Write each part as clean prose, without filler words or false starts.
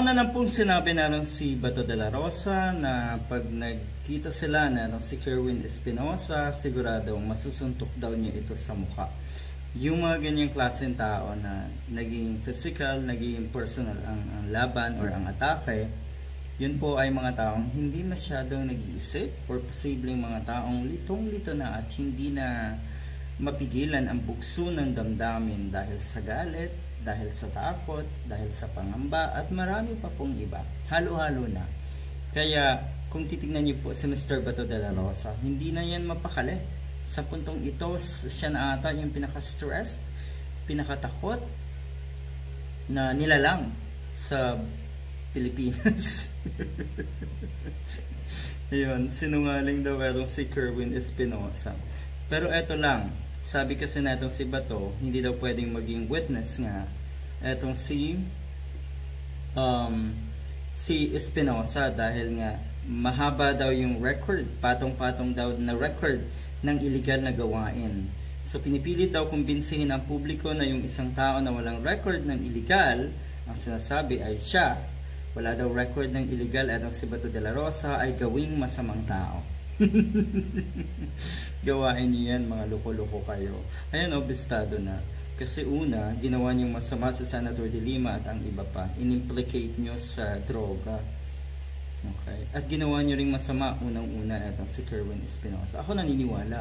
Nauna na pong sinabi na si Bato de la Rosa na pag nagkita sila na si Kerwin Espinosa, siguradong masusuntok daw niya ito sa mukha. Yung mga ganyang klaseng tao na naging physical, naging personal ang laban or ang atake, yun po ay mga taong hindi masyadong nag-iisip or posibleng mga taong litong-lito na at hindi na mapigilan ang bugso ng damdamin dahil sa galit, dahil sa takot, dahil sa pangamba at marami pa pong iba. Halo-halo na. Kaya kung titignan niyo po si Mr. Bato de la Rosa, hindi na yan mapakali. Sa puntong ito, siya na ata yung pinaka-stressed, pinakatakot na nilalang sa Pilipinas. Ayun, sinungaling daw etong si Kerwin Espinosa. Pero eto lang, sabi kasi na etong si Bato, hindi daw pwedeng maging witness nga etong si Espinosa dahil nga mahaba daw yung record, patong-patong daw na record ng illegal na gawain. So pinipilit daw kumbinsihin ang publiko na yung isang tao na walang record ng illegal, ang sinasabi ay siya, wala daw record ng illegal at si Bato de la Rosa ay gawing masamang tao. Gawain niyo yan, mga loko-loko kayo. Ayan, obistado na. Kasi una, ginawa niyong masama sa Senator De Lima at ang iba pa. In-implicate niyo sa droga. Okay? At ginawa niyo ring masama unang-una itong si Kerwin Espinosa. Ako naniniwala.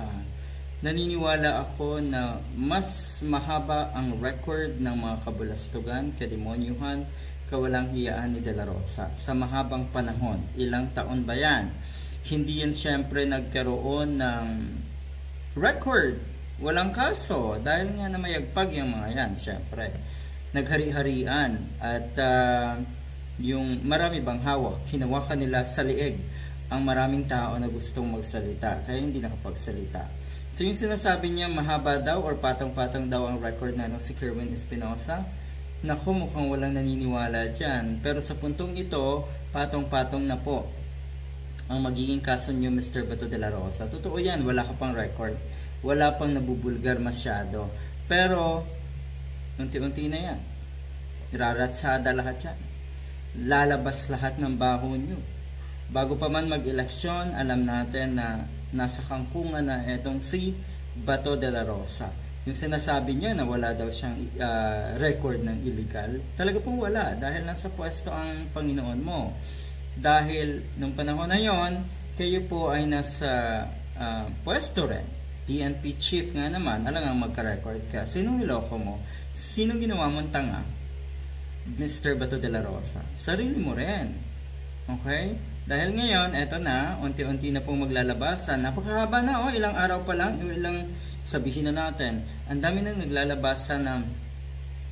Naniniwala ako na mas mahaba ang record ng mga kabulastugan, kademonyuhan, kawalang hiyaan ni De la Rosa sa mahabang panahon. Ilang taon ba yan? Hindi yan syempre nagkaroon ng record. Walang kaso. Dahil nga na mayagpag yung mga yan, syempre. Naghari-harian. At yung marami bang hawak, hinawakan nila sa liig ang maraming tao na gustong magsalita. Kaya hindi nakapagsalita. So yung sinasabi niya, mahaba daw or patong-patong daw ang record na si Kerwin Espinosa. Naku, mukhang walang naniniwala dyan. Pero sa puntong ito, patong-patong na po ang magiging kaso niyo, Mr. Bato de la Rosa. Totoo yan, wala ka pang record. Wala pang nabubulgar masyado. Pero, unti-unti na yan. Iraratsada lahat yan. Lalabas lahat ng baho niyo. Bago pa man mag-eleksyon, alam natin na nasa kangkungan na etong si Bato de la Rosa. Yung sinasabi niya na wala daw siyang record ng illegal, talaga pong wala. Dahil nasa pwesto ang Panginoon mo. Dahil nung panahon na yon, kayo po ay nasa pwesto rin. PNP chief nga naman, alangang magka-record ka. Sinong niloko mo? Sinong ginawa mong tanga? Mr. Bato de la Rosa. Sarili mo rin. Okay? Dahil ngayon, eto na, unti-unti na pong maglalabasan. Napakahaba na, ilang araw pa lang, ilang sabihin na natin. Ang dami nang naglalabasan ng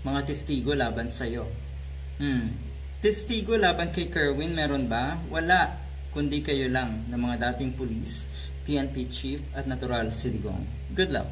mga testigo laban sa'yo. Testigo laban kay Kerwin, meron ba? Wala, kundi kayo lang ng mga dating pulis, PNP chief at natural si Digong. Good luck!